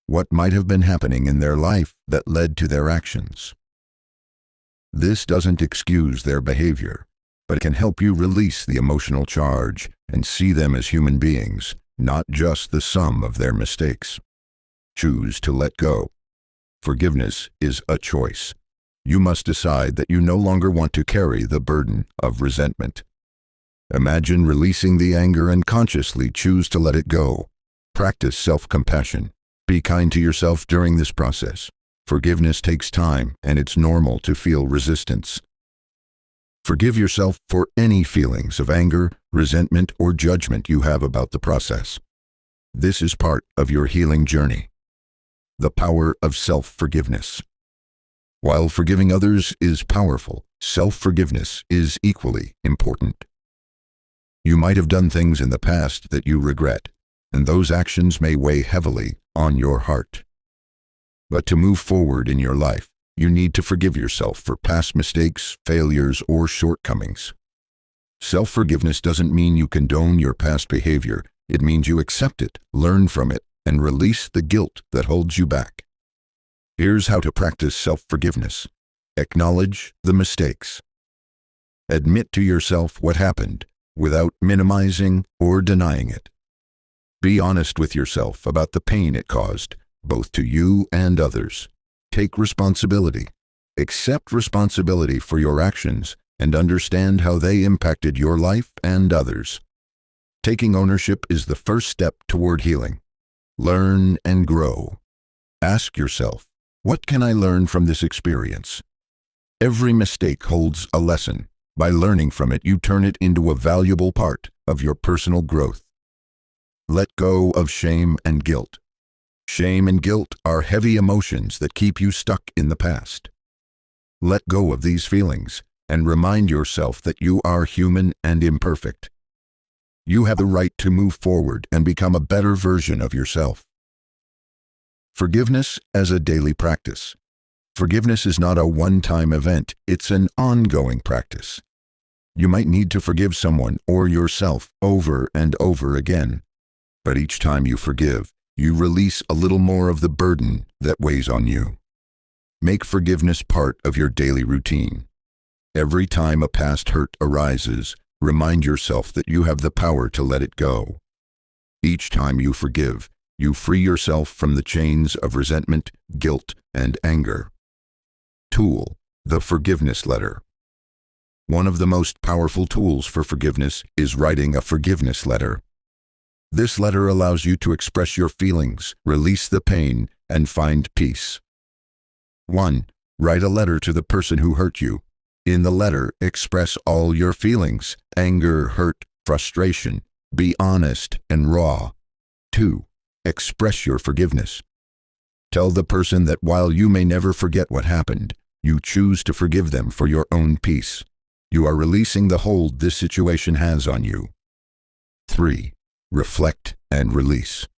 What might have been happening in their life that led to their actions? This doesn't excuse their behavior, but it can help you release the emotional charge and see them as human beings, not just the sum of their mistakes. Choose to let go. Forgiveness is a choice. You must decide that you no longer want to carry the burden of resentment. Imagine releasing the anger and consciously choose to let it go. Practice self-compassion. Be kind to yourself during this process. Forgiveness takes time, and it's normal to feel resistance. Forgive yourself for any feelings of anger, resentment, or judgment you have about the process. This is part of your healing journey. The power of self-forgiveness. While forgiving others is powerful, self-forgiveness is equally important. You might have done things in the past that you regret, and those actions may weigh heavily on your heart. But to move forward in your life, you need to forgive yourself for past mistakes, failures, or shortcomings. Self-forgiveness doesn't mean you condone your past behavior. It means you accept it, learn from it, and release the guilt that holds you back. Here's how to practice self-forgiveness. Acknowledge the mistakes. Admit to yourself what happened, without minimizing or denying it. Be honest with yourself about the pain it caused, both to you and others. Take responsibility. Accept responsibility for your actions and understand how they impacted your life and others. Taking ownership is the first step toward healing. Learn and grow. Ask yourself, what can I learn from this experience? Every mistake holds a lesson. By learning from it, you turn it into a valuable part of your personal growth. Let go of shame and guilt. Shame and guilt are heavy emotions that keep you stuck in the past. Let go of these feelings and remind yourself that you are human and imperfect. You have the right to move forward and become a better version of yourself. Forgiveness as a daily practice. Forgiveness is not a one-time event, it's an ongoing practice. You might need to forgive someone or yourself over and over again. But each time you forgive, you release a little more of the burden that weighs on you. Make forgiveness part of your daily routine. Every time a past hurt arises, remind yourself that you have the power to let it go. Each time you forgive, you free yourself from the chains of resentment, guilt, and anger. Tool: the forgiveness letter. One of the most powerful tools for forgiveness is writing a forgiveness letter. This letter allows you to express your feelings, release the pain, and find peace. 1. Write a letter to the person who hurt you. In the letter, express all your feelings: anger, hurt, frustration. Be honest and raw. 2. Express your forgiveness. Tell the person that while you may never forget what happened, you choose to forgive them for your own peace. You are releasing the hold this situation has on you. 3. Reflect and release.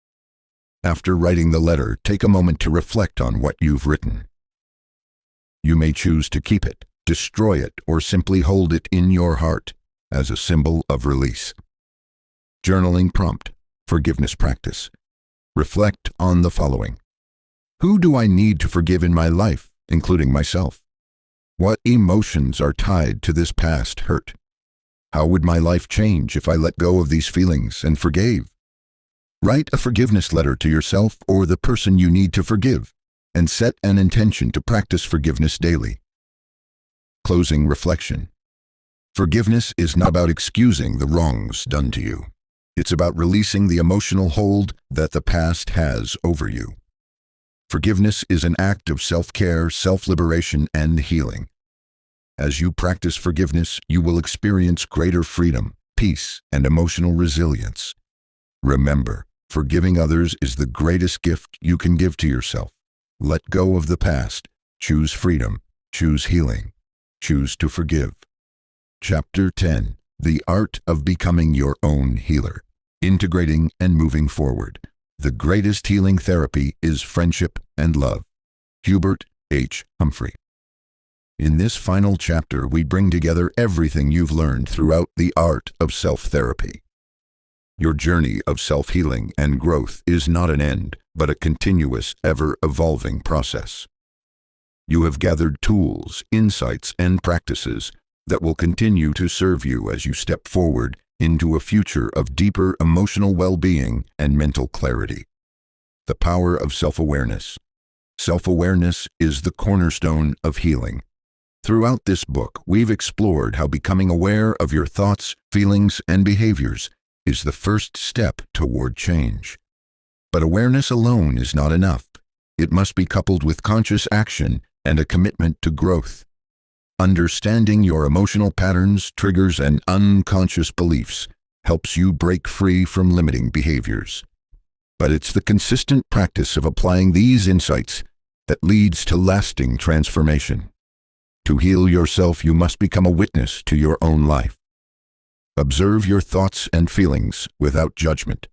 After writing the letter, take a moment to reflect on what you've written. You may choose to keep it, destroy it, or simply hold it in your heart as a symbol of release. Journaling prompt, forgiveness practice. Reflect on the following. Who do I need to forgive in my life, including myself? What emotions are tied to this past hurt? How would my life change if I let go of these feelings and forgave? Write a forgiveness letter to yourself or the person you need to forgive, and set an intention to practice forgiveness daily. Closing reflection. Forgiveness is not about excusing the wrongs done to you. It's about releasing the emotional hold that the past has over you. Forgiveness is an act of self-care, self-liberation, and healing. As you practice forgiveness, you will experience greater freedom, peace, and emotional resilience. Remember, forgiving others is the greatest gift you can give to yourself. Let go of the past. Choose freedom. Choose healing. Choose to forgive. Chapter 10. The Art of Becoming Your Own Healer. Integrating and moving forward. The greatest healing therapy is friendship and love. Hubert H. Humphrey. In this final chapter, we bring together everything you've learned throughout the art of self-therapy. Your journey of self-healing and growth is not an end, but a continuous, ever-evolving process. You have gathered tools, insights, and practices that will continue to serve you as you step forward into a future of deeper emotional well-being and mental clarity. The power of self-awareness. Self-awareness is the cornerstone of healing. Throughout this book, we've explored how becoming aware of your thoughts, feelings, and behaviors is the first step toward change. But awareness alone is not enough. It must be coupled with conscious action and a commitment to growth. Understanding your emotional patterns, triggers, and unconscious beliefs helps you break free from limiting behaviors. But it's the consistent practice of applying these insights that leads to lasting transformation. To heal yourself, you must become a witness to your own life. Observe your thoughts and feelings without judgment.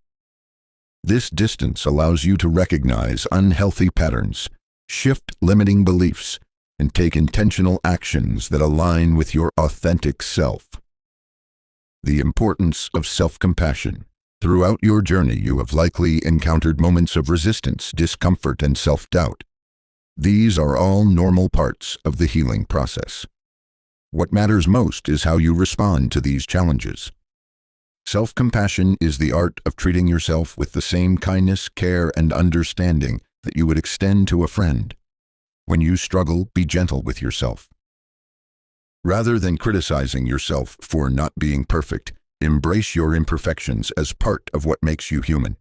This distance allows you to recognize unhealthy patterns, shift limiting beliefs, and take intentional actions that align with your authentic self. The importance of self-compassion. Throughout your journey, you have likely encountered moments of resistance, discomfort, and self-doubt. These are all normal parts of the healing process. What matters most is how you respond to these challenges. Self-compassion is the art of treating yourself with the same kindness, care, and understanding that you would extend to a friend. When you struggle, be gentle with yourself. Rather than criticizing yourself for not being perfect, embrace your imperfections as part of what makes you human.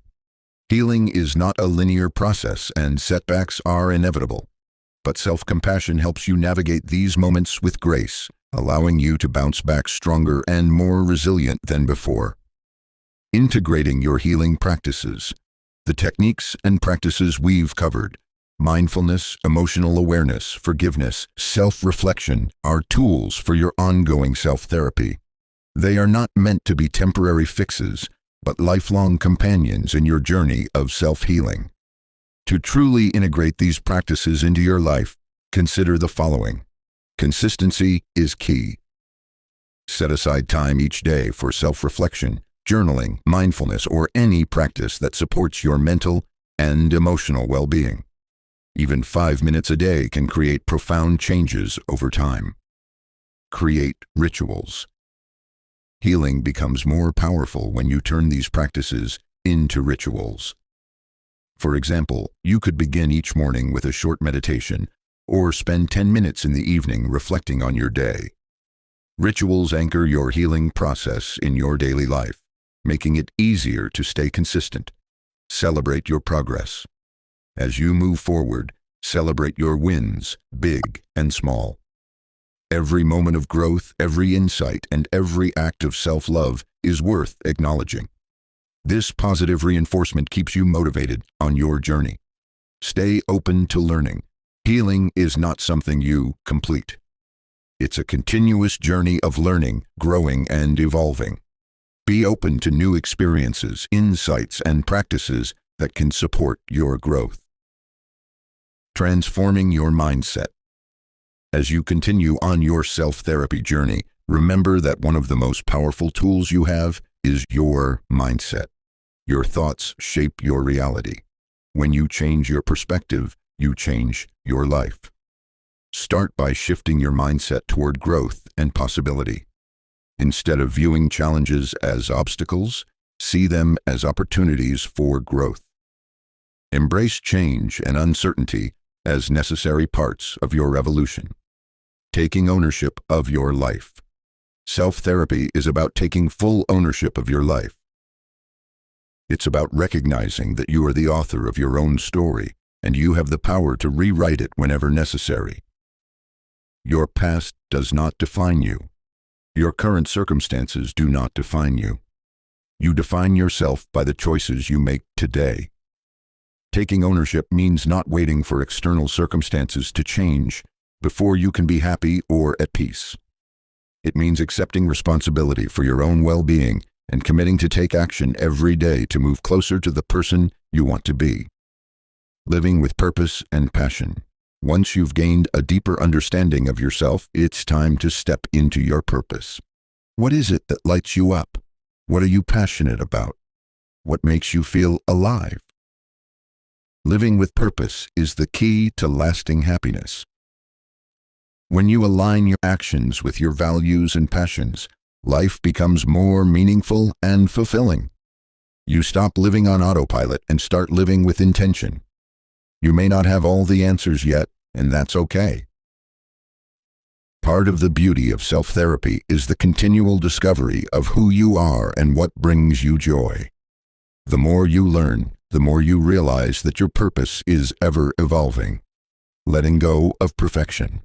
Healing is not a linear process, and setbacks are inevitable. But self-compassion helps you navigate these moments with grace, allowing you to bounce back stronger and more resilient than before. Integrating your healing practices. The techniques and practices we've covered, mindfulness, emotional awareness, forgiveness, self-reflection, are tools for your ongoing self-therapy. They are not meant to be temporary fixes, but lifelong companions in your journey of self-healing. To truly integrate these practices into your life, consider the following. Consistency is key. Set aside time each day for self-reflection, journaling, mindfulness, or any practice that supports your mental and emotional well-being. Even 5 minutes a day can create profound changes over time. Create rituals. Healing becomes more powerful when you turn these practices into rituals. For example, you could begin each morning with a short meditation, or spend 10 minutes in the evening reflecting on your day. Rituals anchor your healing process in your daily life, making it easier to stay consistent. Celebrate your progress. As you move forward, celebrate your wins, big and small. Every moment of growth, every insight, and every act of self-love is worth acknowledging. This positive reinforcement keeps you motivated on your journey. Stay open to learning. Healing is not something you complete. It's a continuous journey of learning, growing, and evolving. Be open to new experiences, insights, and practices that can support your growth. Transforming your mindset. As you continue on your self-therapy journey, remember that one of the most powerful tools you have is your mindset. Your thoughts shape your reality. When you change your perspective, you change your life. Start by shifting your mindset toward growth and possibility. Instead of viewing challenges as obstacles, see them as opportunities for growth. Embrace change and uncertainty as necessary parts of your evolution. Taking ownership of your life. Self-therapy is about taking full ownership of your life. It's about recognizing that you are the author of your own story, and you have the power to rewrite it whenever necessary. Your past does not define you. Your current circumstances do not define you. You define yourself by the choices you make today. Taking ownership means not waiting for external circumstances to change before you can be happy or at peace. It means accepting responsibility for your own well-being and committing to take action every day to move closer to the person you want to be. Living with purpose and passion. Once you've gained a deeper understanding of yourself, it's time to step into your purpose. What is it that lights you up? What are you passionate about? What makes you feel alive? Living with purpose is the key to lasting happiness. When you align your actions with your values and passions, life becomes more meaningful and fulfilling. You stop living on autopilot and start living with intention. You may not have all the answers yet, and that's okay. Part of the beauty of self-therapy is the continual discovery of who you are and what brings you joy. The more you learn, the more you realize that your purpose is ever evolving. Letting go of perfection.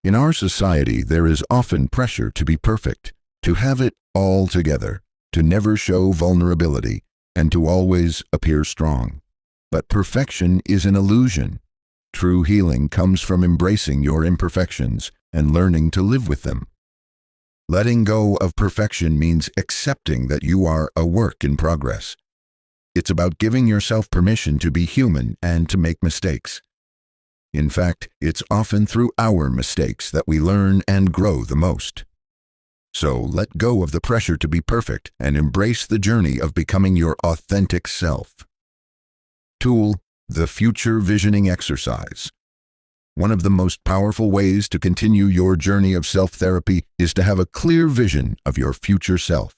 In our society, there is often pressure to be perfect, to have it all together, to never show vulnerability, and to always appear strong. But perfection is an illusion. True healing comes from embracing your imperfections and learning to live with them. Letting go of perfection means accepting that you are a work in progress. It's about giving yourself permission to be human and to make mistakes. In fact, it's often through our mistakes that we learn and grow the most. So let go of the pressure to be perfect and embrace the journey of becoming your authentic self. Tool: the Future Visioning Exercise. One of the most powerful ways to continue your journey of self-therapy is to have a clear vision of your future self.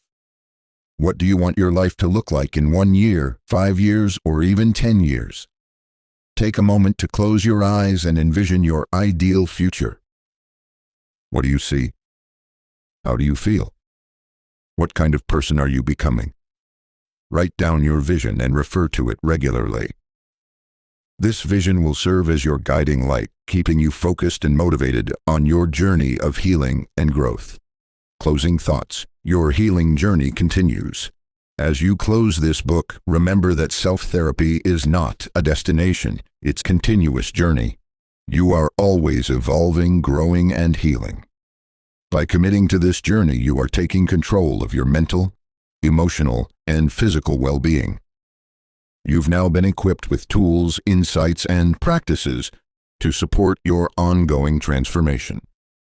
What do you want your life to look like in 1 year, 5 years, or even 10 years? Take a moment to close your eyes and envision your ideal future. What do you see? How do you feel? What kind of person are you becoming? Write down your vision and refer to it regularly. This vision will serve as your guiding light, keeping you focused and motivated on your journey of healing and growth. Closing thoughts. Your healing journey continues. As you close this book, remember that self-therapy is not a destination, it's a continuous journey. You are always evolving, growing, and healing. By committing to this journey, you are taking control of your mental, emotional, and physical well-being. You've now been equipped with tools, insights, and practices to support your ongoing transformation.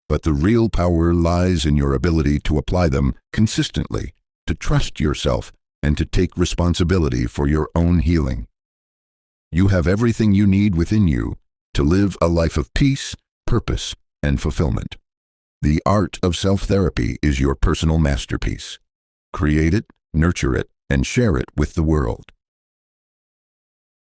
But the real power lies in your ability to apply them consistently, to trust yourself, and to take responsibility for your own healing. You have everything you need within you to live a life of peace, purpose, and fulfillment. The art of self-therapy is your personal masterpiece. Create it, nurture it, and share it with the world.